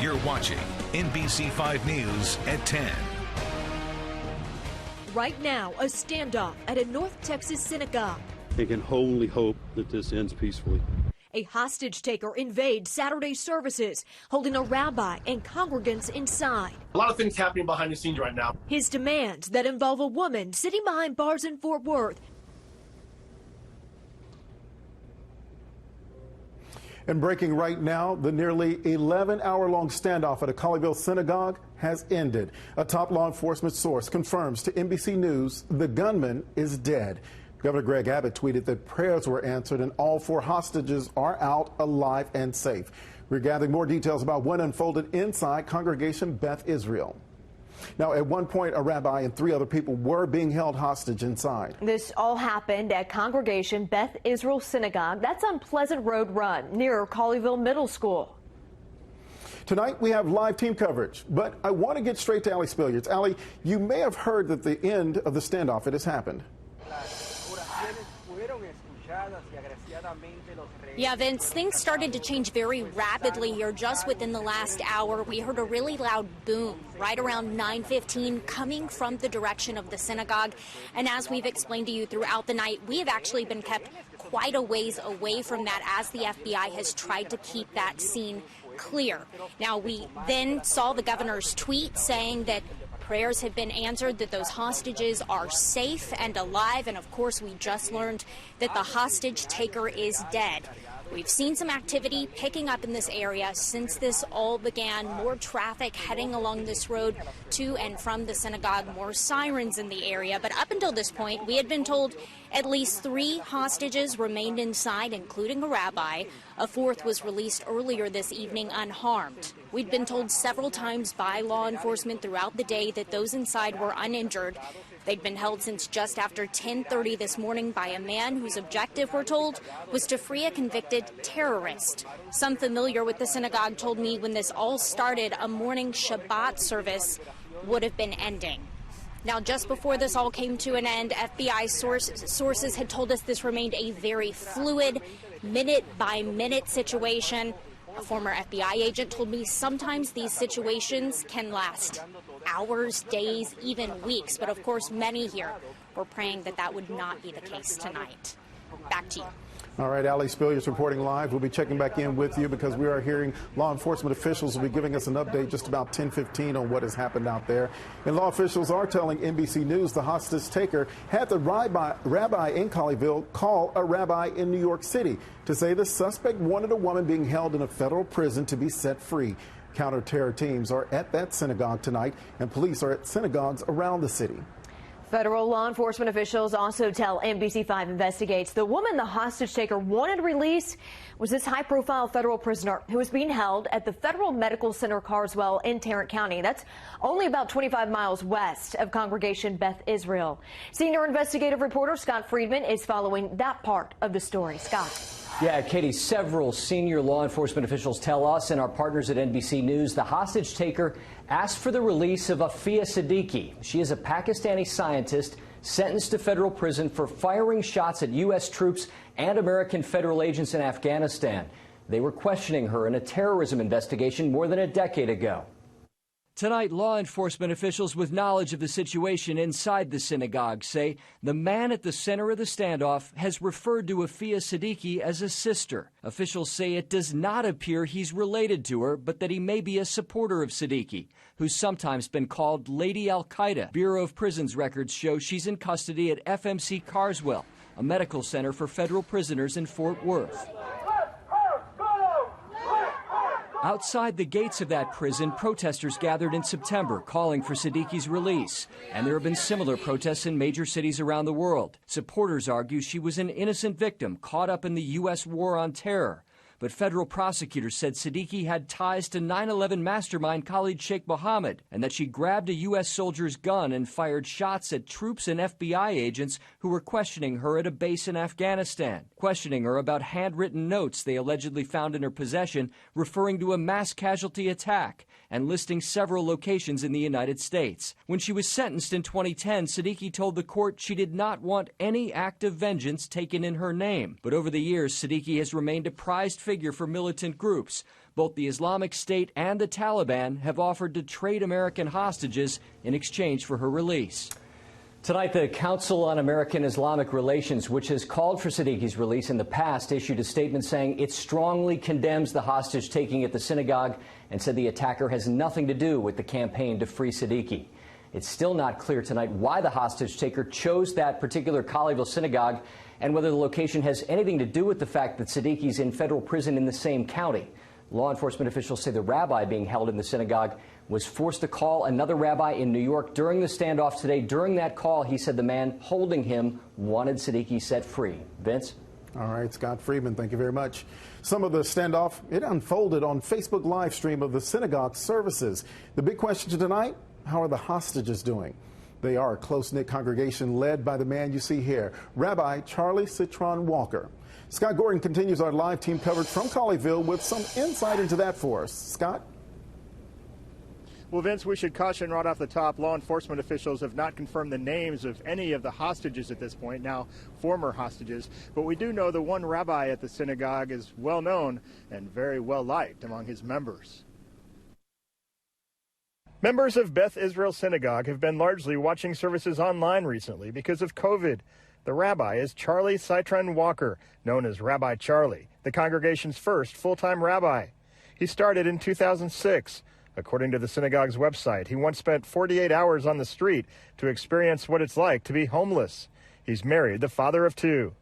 You're watching NBC5 News at 10. Right now, a standoff at a North Texas synagogue. They can only hope that this ends peacefully. A hostage taker invades Saturday services, holding a rabbi and congregants inside. A lot of things happening behind the scenes right now. His demands that involve a woman sitting behind bars in Fort Worth. And breaking right now, the nearly 11-hour-long standoff at a Colleyville Synagogue has ended. A top law enforcement source confirms to NBC News the gunman is dead. Governor Greg Abbott tweeted that prayers were answered and all 4 hostages are out alive and safe. We're gathering more details about what unfolded inside Congregation Beth Israel. Now, at one point, a rabbi and 3 other people were being held hostage inside. This all happened at Congregation Beth Israel Synagogue. That's on Pleasant Road Run, near Colleyville Middle School. Tonight, we have live team coverage, but I want to get straight to Allie Spilliards. Allie, you may have heard that the end of the standoff, it has happened. Yeah, Vince, things started to change very rapidly here just within the last hour. We heard a really loud boom right around 9:15 coming from the direction of the synagogue. And as we've explained to you throughout the night, we have actually been kept quite a ways away from that as the FBI has tried to keep that scene clear. Now, we then saw the governor's tweet saying that prayers have been answered, that those hostages are safe and alive, and of course we just learned that the hostage taker is dead. We've seen some activity picking up in this area since this all began. More traffic heading along this road to and from the synagogue, more sirens in the area. But up until this point, we had been told at least 3 hostages remained inside, including a rabbi. A 4th was released earlier this evening unharmed. We'd been told several times by law enforcement throughout the day that those inside were uninjured. They'd been held since just after 10:30 this morning by a man whose objective, we're told, was to free a convicted terrorist. Some familiar with the synagogue told me when this all started, a morning Shabbat service would have been ending. Now, just before this all came to an end, FBI sources had told us this remained a very fluid, minute-by-minute situation. A former FBI agent told me sometimes these situations can last hours, days, even weeks. But of course, many here were praying that that would not be the case tonight. Back to you. All right, Allie Spilliards reporting live. We'll be checking back in with you because we are hearing law enforcement officials will be giving us an update just about 10:15 on what has happened out there. And law officials are telling NBC News the hostage taker had the rabbi in Colleyville call a rabbi in New York City to say the suspect wanted a woman being held in a federal prison to be set free. Counter-terror teams are at that synagogue tonight, and police are at synagogues around the city. Federal law enforcement officials also tell NBC5 investigates the woman the hostage taker wanted released was this high-profile federal prisoner who was being held at the Federal Medical Center Carswell in Tarrant County. That's only about 25 miles west of Congregation Beth Israel. Senior investigative reporter Scott Friedman is following that part of the story. Scott. Yeah, Katie, several senior law enforcement officials tell us and our partners at NBC News the hostage taker asked for the release of Afia Siddiqui. She is a Pakistani scientist sentenced to federal prison for firing shots at U.S. troops and American federal agents in Afghanistan. They were questioning her in a terrorism investigation more than a decade ago. Tonight, law enforcement officials with knowledge of the situation inside the synagogue say the man at the center of the standoff has referred to Afia Siddiqui as a sister. Officials say it does not appear he's related to her, but that he may be a supporter of Siddiqui, who's sometimes been called Lady Al-Qaeda. Bureau of Prisons records show she's in custody at FMC Carswell, a medical center for federal prisoners in Fort Worth. Outside the gates of that prison, protesters gathered in September calling for Siddiqui's release. And there have been similar protests in major cities around the world. Supporters argue she was an innocent victim caught up in the U.S. war on terror. But federal prosecutors said Siddiqui had ties to 9/11 mastermind Khalid Sheikh Mohammed and that she grabbed a U.S. soldier's gun and fired shots at troops and FBI agents who were questioning her at a base in Afghanistan, questioning her about handwritten notes they allegedly found in her possession referring to a mass casualty attack and listing several locations in the United States. When she was sentenced in 2010, Siddiqui told the court she did not want any act of vengeance taken in her name. But over the years, Siddiqui has remained a prized figure for militant groups. Both the Islamic State and the Taliban have offered to trade American hostages in exchange for her release. Tonight, the Council on American Islamic Relations, which has called for Siddiqui's release in the past, issued a statement saying it strongly condemns the hostage-taking at the synagogue and said the attacker has nothing to do with the campaign to free Siddiqui. It's still not clear tonight why the hostage-taker chose that particular Colleyville synagogue and whether the location has anything to do with the fact that Siddiqui's in federal prison in the same county. Law enforcement officials say the rabbi being held in the synagogue was forced to call another rabbi in New York during the standoff today. During that call, he said the man holding him wanted Siddiqui set free. Vince? All right, Scott Friedman, thank you very much. Some of the standoff, it unfolded on Facebook live stream of the synagogue services. The big question tonight, how are the hostages doing? They are a close-knit congregation led by the man you see here, Rabbi Charlie Citron Walker. Scott Gordon continues our live team coverage from Colleyville with some insight into that for us. Scott? Well, Vince, we should caution right off the top, law enforcement officials have not confirmed the names of any of the hostages at this point, now former hostages. But we do know the one rabbi at the synagogue is well known and very well liked among his members. Members of Beth Israel Synagogue have been largely watching services online recently because of COVID. The rabbi is Charlie Citron Walker, known as Rabbi Charlie, the congregation's first full-time rabbi. He started in 2006. According to the synagogue's website, he once spent 48 hours on the street to experience what it's like to be homeless. He's married, the father of two.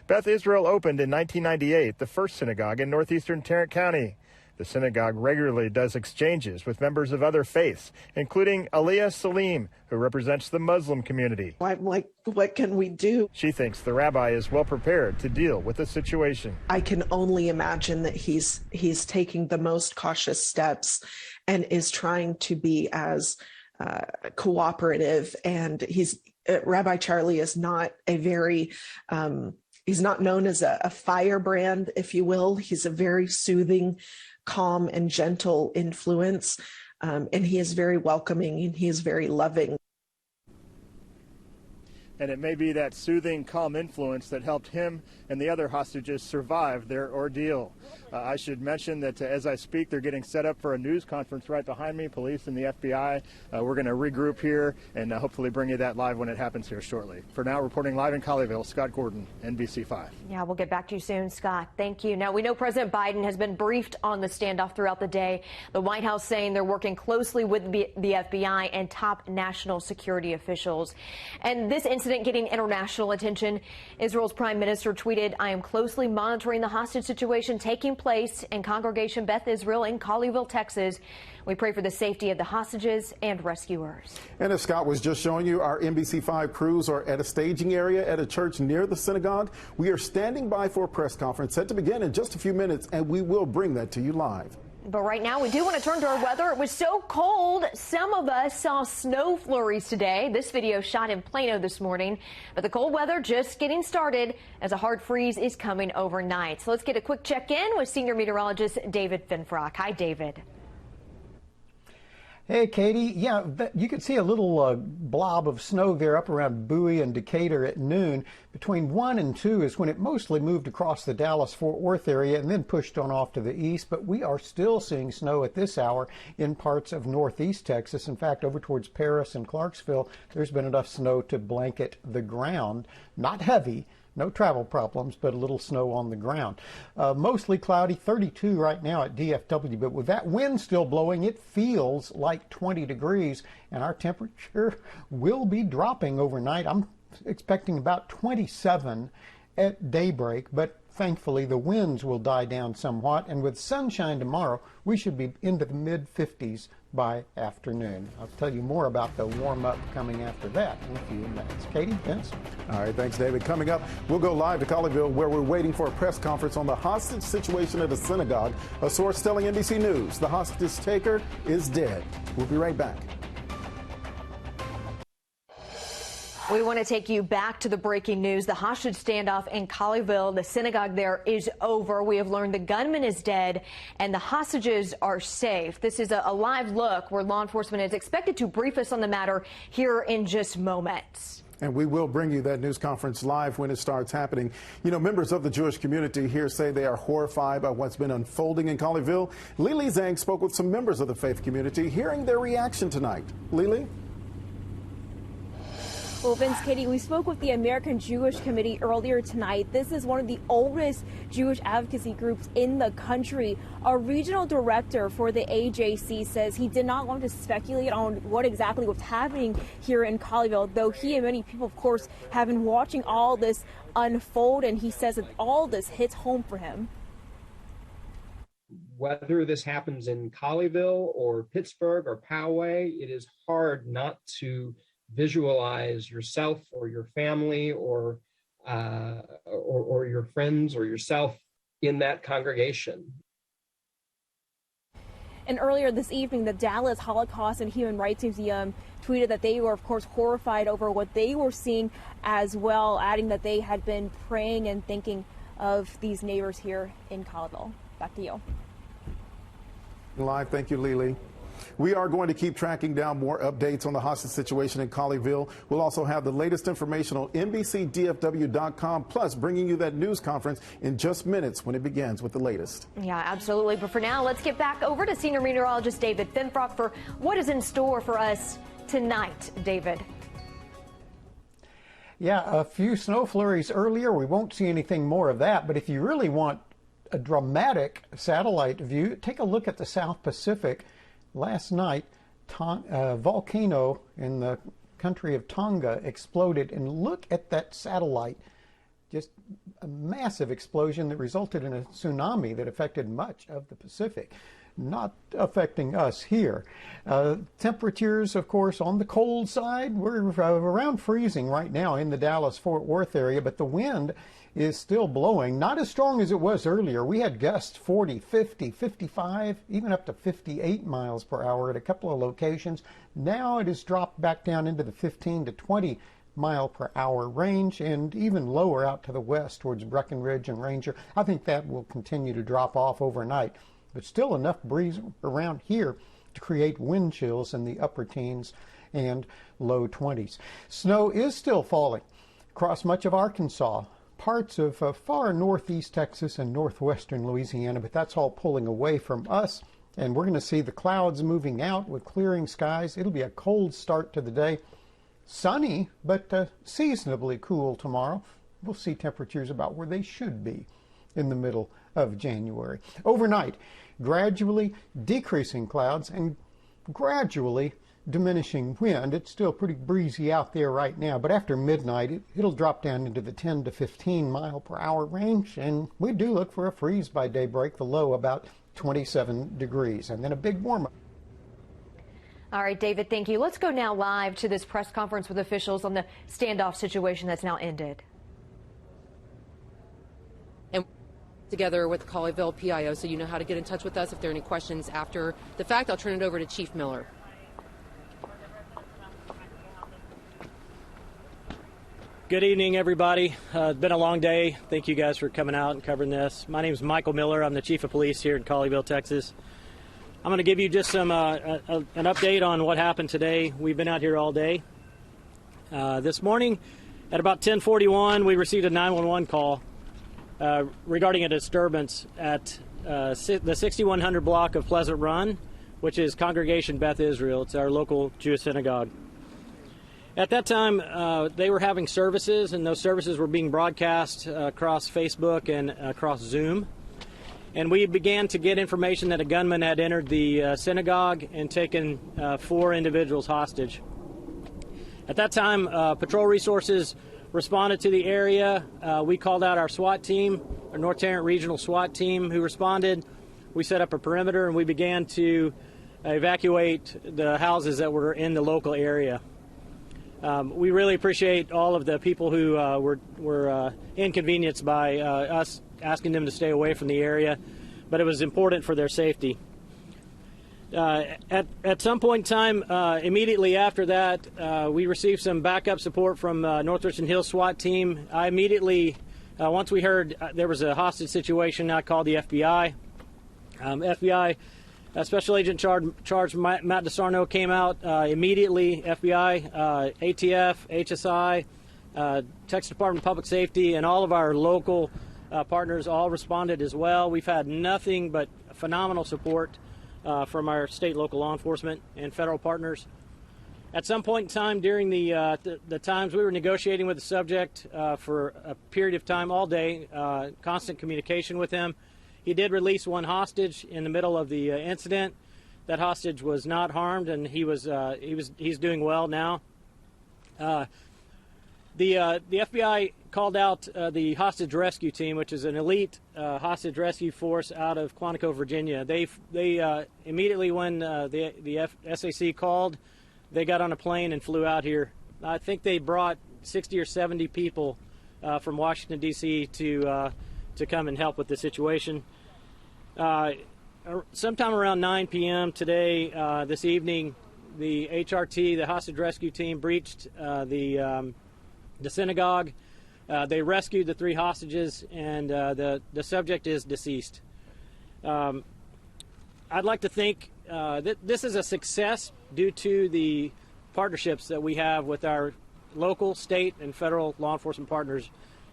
Beth Israel opened in 1998, the first synagogue in northeastern Tarrant County. The synagogue regularly does exchanges with members of other faiths, including Aliyah Salim, who represents the Muslim community. I'm like, what can we do? She thinks the rabbi is well prepared to deal with the situation. I can only imagine that he's taking the most cautious steps and is trying to be as cooperative. And Rabbi Charlie is not a very he's not known as a firebrand, if you will. He's a very soothing, calm and gentle influence, and he is very welcoming and he is very loving. And it may be that soothing, calm influence that helped him and the other hostages survive their ordeal. I should mention that as I speak, they're getting set up for a news conference right behind me, police and the FBI. We're going to regroup here and hopefully bring you that live when it happens here shortly. For now, reporting live in Colleyville, Scott Gordon, NBC5. Yeah, we'll get back to you soon, Scott. Thank you. Now, we know President Biden has been briefed on the standoff throughout the day. The White House saying they're working closely with the FBI and top national security officials. And this incident getting international attention. Israel's prime minister tweeted, "I am closely monitoring the hostage situation taking place in Congregation Beth Israel in Colleyville, Texas. We pray for the safety of the hostages and rescuers." And as Scott was just showing you, our NBC5 crews are at a staging area at a church near the synagogue. We are standing by for a press conference set to begin in just a few minutes, and we will bring that to you live. But right now, we do want to turn to our weather. It was so cold, some of us saw snow flurries today. This video shot in Plano this morning. But the cold weather just getting started as a hard freeze is coming overnight. So let's get a quick check-in with senior meteorologist David Finfrock. Hi, David. Hey, Katie. Yeah, you can see a little blob of snow there up around Bowie and Decatur at noon. Between 1 and 2 is when it mostly moved across the Dallas-Fort Worth area and then pushed on off to the east. But we are still seeing snow at this hour in parts of northeast Texas. In fact, over towards Paris and Clarksville, there's been enough snow to blanket the ground. Not heavy. No travel problems, but a little snow on the ground. Mostly cloudy, 32 right now at DFW, but with that wind still blowing, it feels like 20 degrees, and our temperature will be dropping overnight. I'm expecting about 27 at daybreak, but thankfully the winds will die down somewhat, and with sunshine tomorrow, we should be into the mid-50s by afternoon. I'll tell you more about the warm-up coming after that in a few minutes. Katie, Vince? All right, thanks, David. Coming up, we'll go live to Colleyville, where we're waiting for a press conference on the hostage situation at a synagogue. A source telling NBC News the hostage taker is dead. We'll be right back. We want to take you back to the breaking news. The hostage standoff in Colleyville, the synagogue there, is over. We have learned the gunman is dead and the hostages are safe. This is a live look where law enforcement is expected to brief us on the matter here in just moments. And we will bring you that news conference live when it starts happening. You know, members of the Jewish community here say they are horrified by what's been unfolding in Colleyville. Lili Zhang spoke with some members of the faith community, hearing their reaction tonight. Lili? Well, Vince, Katie, we spoke with the American Jewish Committee earlier tonight. This is one of the oldest Jewish advocacy groups in the country. Our regional director for the AJC says he did not want to speculate on what exactly was happening here in Colleyville, though he and many people, of course, have been watching all this unfold, and he says that all this hits home for him. Whether this happens in Colleyville or Pittsburgh or Poway, it is hard not to visualize yourself or your family or your friends or yourself in that congregation. And earlier this evening, the Dallas Holocaust and Human Rights Museum tweeted that they were, of course, horrified over what they were seeing as well, adding that they had been praying and thinking of these neighbors here in Colleyville. Back to you. Live. Thank you, Lili. We are going to keep tracking down more updates on the hostage situation in Colleyville. We'll also have the latest information on NBCDFW.com, plus bringing you that news conference in just minutes when it begins with the latest. Yeah, absolutely. But for now, let's get back over to senior meteorologist David Finfrock for what is in store for us tonight. David. Yeah, a few snow flurries earlier. We won't see anything more of that. But if you really want a dramatic satellite view, take a look at the South Pacific. Last night, a volcano in the country of Tonga exploded, and look at that satellite. Just a massive explosion that resulted in a tsunami that affected much of the Pacific, not affecting us here. Temperatures, of course, on the cold side, we're around freezing right now in the Dallas-Fort Worth area, but the wind is still blowing, not as strong as it was earlier. We had gusts 40, 50, 55, even up to 58 miles per hour at a couple of locations. Now it has dropped back down into the 15 to 20 mile per hour range, and even lower out to the west towards Breckenridge and Ranger. I think that will continue to drop off overnight, but still enough breeze around here to create wind chills in the upper teens and low 20s. Snow is still falling across much of Arkansas, parts of far northeast Texas and northwestern Louisiana, but that's all pulling away from us, and we're going to see the clouds moving out with clearing skies. It'll be a cold start to the day. Sunny, but seasonably cool tomorrow. We'll see temperatures about where they should be in the middle of January. Overnight, gradually decreasing clouds and gradually diminishing wind. It's still pretty breezy out there right now, but after midnight it'll drop down into the 10 to 15 mile per hour range, and we do look for a freeze by daybreak, the low about 27 degrees, and then a big warm-up. All right, David, thank you. Let's go now live to this press conference with officials on the standoff situation that's now ended. And together with Colleyville PIO, so you know how to get in touch with us if there are any questions after the fact. I'll turn it over to Chief Miller. Good evening, everybody. It's been a long day. Thank you guys for coming out and covering this. My name is Michael Miller. I'm the Chief of Police here in Colleyville, Texas. I'm going to give you just some an update on what happened today. We've been out here all day. This morning at about 10:41, we received a 911 call regarding a disturbance at the 6100 block of Pleasant Run, which is Congregation Beth Israel. It's our local Jewish synagogue. At that time, they were having services, and those services were being broadcast across Facebook and across Zoom. And we began to get information that a gunman had entered the synagogue and taken 4 individuals hostage. At that time, patrol resources responded to the area. We called out our SWAT team, our North Tarrant Regional SWAT team, who responded. We set up a perimeter, and we began to evacuate the houses that were in the local area. We really appreciate all of the people who were inconvenienced by us asking them to stay away from the area, but it was important for their safety. At some point in time, immediately after that, we received some backup support from North Richland Hills SWAT team. I immediately, once we heard there was a hostage situation, I called the FBI. FBI Special Agent Charge Matt DeSarno came out immediately. FBI, ATF, HSI, Texas Department of Public Safety, and all of our local partners all responded as well. We've had nothing but phenomenal support from our state, local law enforcement, and federal partners. At some point in time during the times we were negotiating with the subject for a period of time, all day, constant communication with him. He did release one hostage in the middle of the incident. That hostage was not harmed, and he's doing well now. The FBI called out the hostage rescue team, which is an elite hostage rescue force out of Quantico, Virginia. They immediately when the SAC called, they got on a plane and flew out here. I think they brought 60 or 70 people from Washington, D.C. to come and help with the situation. Sometime around 9 p.m. today, this evening, the HRT, the hostage rescue team, breached the synagogue. They rescued the 3 hostages, and the subject is deceased. I'd like to think that this is a success due to the partnerships that we have with our local, state, and federal law enforcement partners.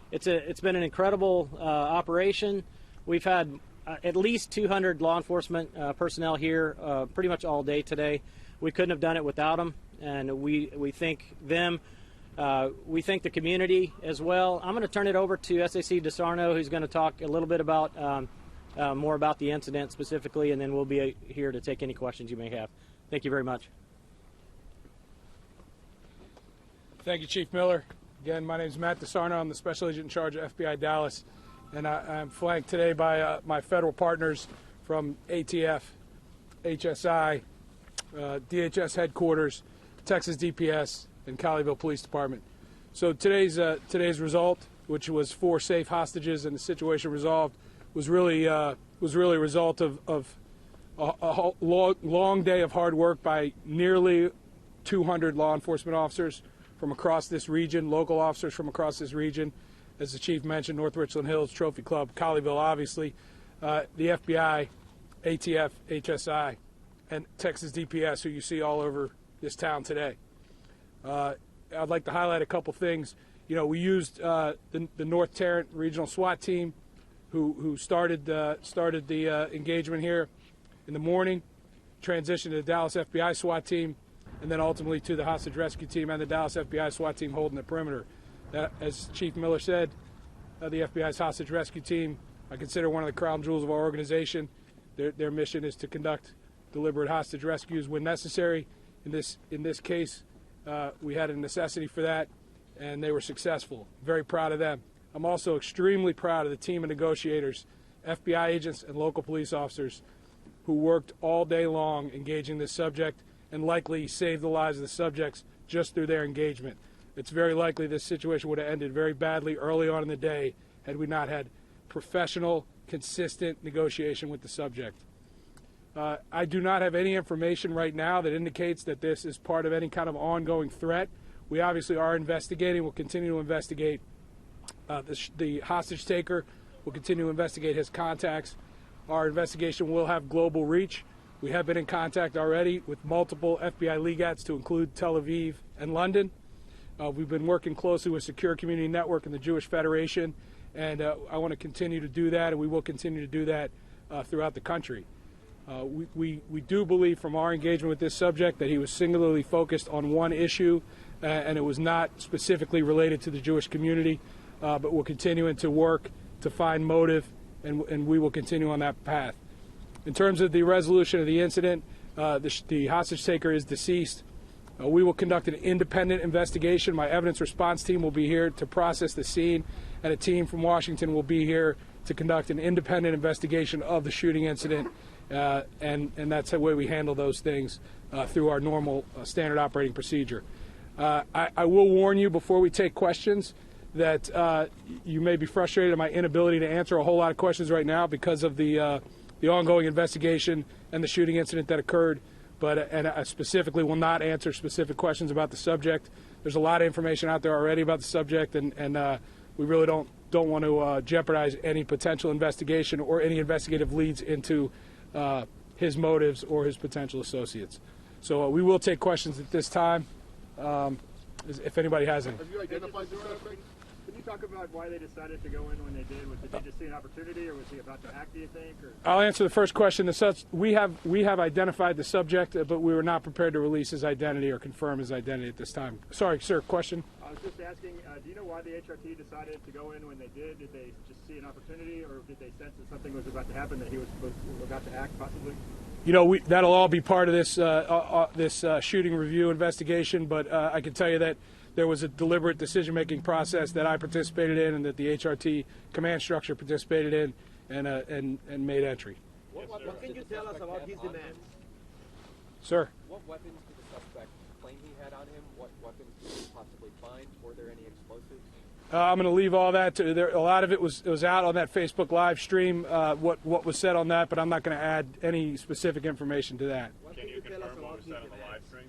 It's been an incredible operation. We've had at least 200 law enforcement personnel here pretty much all day today. We couldn't have done it without them, and we thank them. We thank the community as well. I'm going to turn it over to SAC DeSarno, who's going to talk a little bit about more about the incident specifically, and then we'll be here to take any questions you may have. Thank you very much. Thank you, Chief Miller. Again, my name is Matt DeSarno. I'm the Special Agent in charge of FBI Dallas, and I'm flanked today by my federal partners from ATF, HSI, DHS headquarters, Texas DPS, and Colleyville Police Department. So today's result, which was 4 safe hostages and the situation resolved, was really a result of a long day of hard work by nearly 200 law enforcement officers from across this region, local officers from across this region, as the chief mentioned, North Richland Hills, Trophy Club, Colleyville, obviously, the FBI, ATF, HSI, and Texas DPS, who you see all over this town today. I'd like to highlight a couple things. You know, we used the North Tarrant Regional SWAT team, who started the engagement here in the morning, transitioned to the Dallas FBI SWAT team, and then ultimately to the hostage rescue team and the Dallas FBI SWAT team holding the perimeter. That, as Chief Miller said, the FBI's hostage rescue team, I consider one of the crown jewels of our organization. Their mission is to conduct deliberate hostage rescues when necessary. In this case, we had a necessity for that, and they were successful. Very proud of them. I'm also extremely proud of the team of negotiators, FBI agents and local police officers who worked all day long engaging this subject and likely saved the lives of the subjects just through their engagement. It's very likely this situation would have ended very badly early on in the day had we not had professional, consistent negotiation with the subject. I do not have any information right now that indicates that this is part of any kind of ongoing threat. We obviously are investigating. We'll continue to investigate the hostage taker. We'll continue to investigate his contacts. Our investigation will have global reach. We have been in contact already with multiple FBI legats to include Tel Aviv and London. We've been working closely with Secure Community Network and the Jewish Federation, and I want to continue to do that, and we will continue to do that throughout the country. We do believe from our engagement with this subject that he was singularly focused on one issue, and it was not specifically related to the Jewish community, but we're continuing to work to find motive, and we will continue on that path. In terms of the resolution of the incident, the hostage taker is deceased. We will conduct an independent investigation. My evidence response team will be here to process the scene, and a team from Washington will be here to conduct an independent investigation of the shooting incident, and that's the way we handle those things through our normal standard operating procedure. I will warn you before we take questions that you may be frustrated at my inability to answer a whole lot of questions right now because of the ongoing investigation and the shooting incident that occurred, and I specifically will not answer specific questions about the subject. There's a lot of information out there already about the subject, and we really don't want to jeopardize any potential investigation or any investigative leads into his motives or his potential associates. So we will take questions at this time, if anybody has any. Have you identified the suspect? Can you talk about why they decided to go in when they did? Did they just see an opportunity, or was he about to act, do you think? Or? I'll answer the first question. We have identified the subject, but we were not prepared to release his identity or confirm his identity at this time. Sorry, sir, question? I was just asking, do you know why the HRT decided to go in when they did? Did they just see an opportunity, or did they sense that something was about to happen, that he was about to act, possibly? You know, that'll all be part of this shooting review investigation, but I can tell you that there was a deliberate decision-making process that I participated in and that the HRT command structure participated in and made entry. What can you tell us about his demands? Sir? What weapons did the suspect claim he had on him? What weapons did he possibly find? Were there any explosives? I'm going to leave all that to there. A lot of it was out on that Facebook live stream. What was said on that, but I'm not going to add any specific information to that. Can you confirm what was said on the live stream?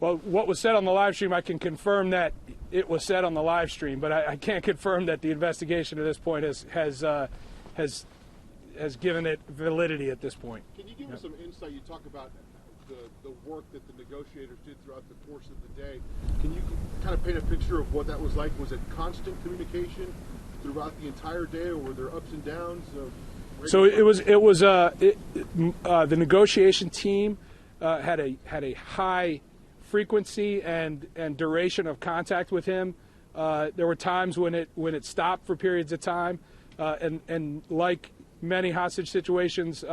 Well, what was said on the live stream, I can confirm that it was said on the live stream, but I can't confirm that the investigation at this point has given it validity at this point. Can you give us some insight? You talk about the work that the negotiators did throughout the course of the day. Can you kind of paint a picture of what that was like? Was it constant communication throughout the entire day, or were there ups and downs? So it was the negotiation team had a high frequency and duration of contact with him. There were times when it stopped for periods of time, and like many hostage situations,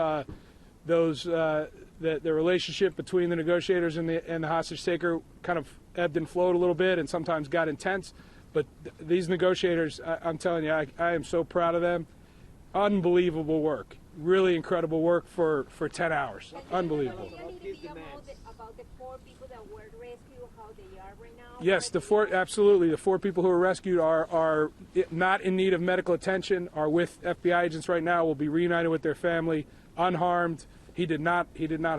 the relationship between the negotiators and the hostage taker kind of ebbed and flowed a little bit, and sometimes got intense. But these negotiators, I'm telling you, I am so proud of them. Unbelievable work, really incredible work for 10 hours. Unbelievable. About the 4 people that were rescued, how they are right now? Yes, the 4 people who were rescued are not in need of medical attention, are with FBI agents right now, will be reunited with their family, unharmed. He did not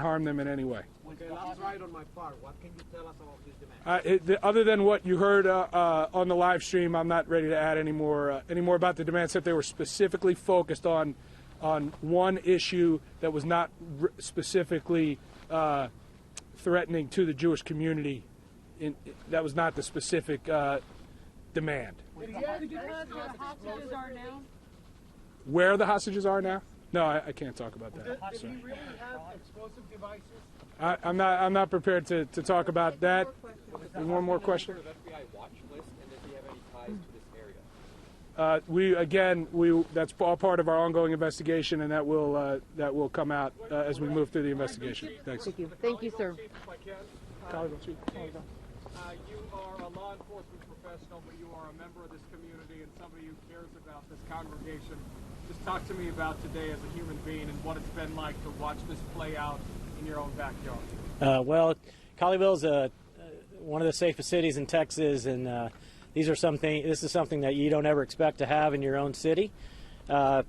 harm them in any way. Okay, last right on my part. What can you tell us about his demands? Other than what you heard on the live stream, I'm not ready to add any more about the demands. That they were specifically focused on one issue that was not specifically threatening to the Jewish community. That was not the specific demand. Where the hostages are now? No, I can't talk about that. Did he really have explosive devices? I'm not prepared to talk about that. One more question. FBI watch list, and does he have any ties to this area? That's all part of our ongoing investigation, and that will come out as we move through the investigation. Thanks. Thank you, sir. You are a law enforcement professional, but you are a member of this community and somebody who cares about this congregation. Just talk to me about today as a human being and what it's been like to watch this play out in your own backyard. Well, Colleyville is one of the safest cities in Texas, and this is something that you don't ever expect to have in your own city. The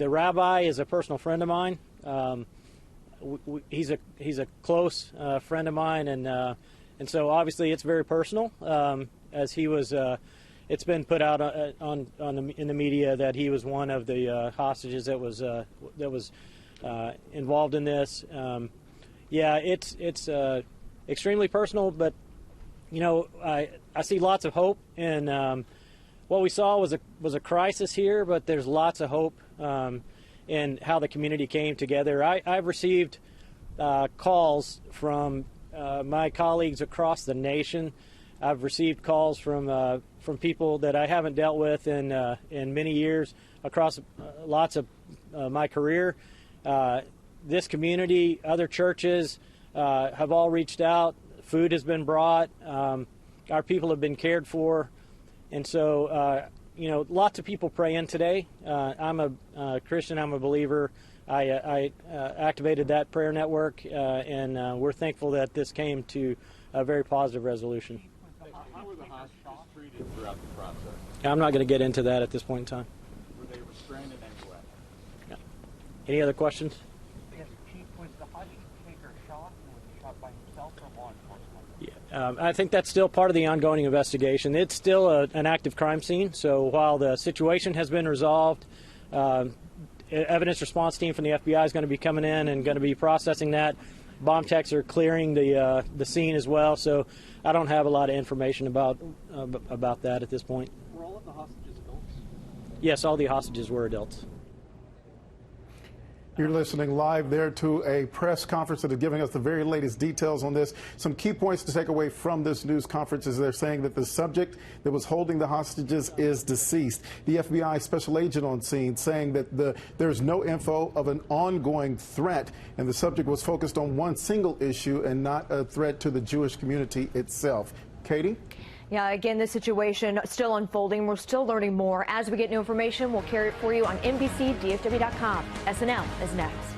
rabbi is a personal friend of mine. He's a close friend of mine, and so obviously it's very personal. As he was, it's been put out in the media that he was one of the hostages that was involved in this. Yeah, it's extremely personal, but you know, I see lots of hope, and what we saw was a crisis here, but there's lots of hope in how the community came together. I've received calls from my colleagues across the nation. I've received calls from people that I haven't dealt with in many years across lots of my career. This community, other churches have all reached out. Food has been brought. Our people have been cared for, and so you know, lots of people pray in today. I'm a Christian. I'm a believer. I activated that prayer network, and we're thankful that this came to a very positive resolution. How were the hostages treated throughout the process? I'm not going to get into that at this point in time. Were they restrained in any way? No. Any other questions? Yes, Chief, was the hostage taker shot, and was he shot by himself or law enforcement? I think that's still part of the ongoing investigation. It's still an active crime scene, so while the situation has been resolved, evidence response team from the FBI is going to be coming in and going to be processing that. Bomb techs are clearing the scene as well, so I don't have a lot of information about that at this point. Were all of the hostages adults? Yes, all the hostages were adults. You're listening live there to a press conference that is giving us the very latest details on this. Some key points to take away from this news conference is they're saying that the subject that was holding the hostages is deceased. The FBI special agent on scene saying that there's no info of an ongoing threat, and the subject was focused on one single issue and not a threat to the Jewish community itself. Katie? Yeah, again, this situation still unfolding. We're still learning more. As we get new information, we'll carry it for you on NBCDFW.com. SNL is next.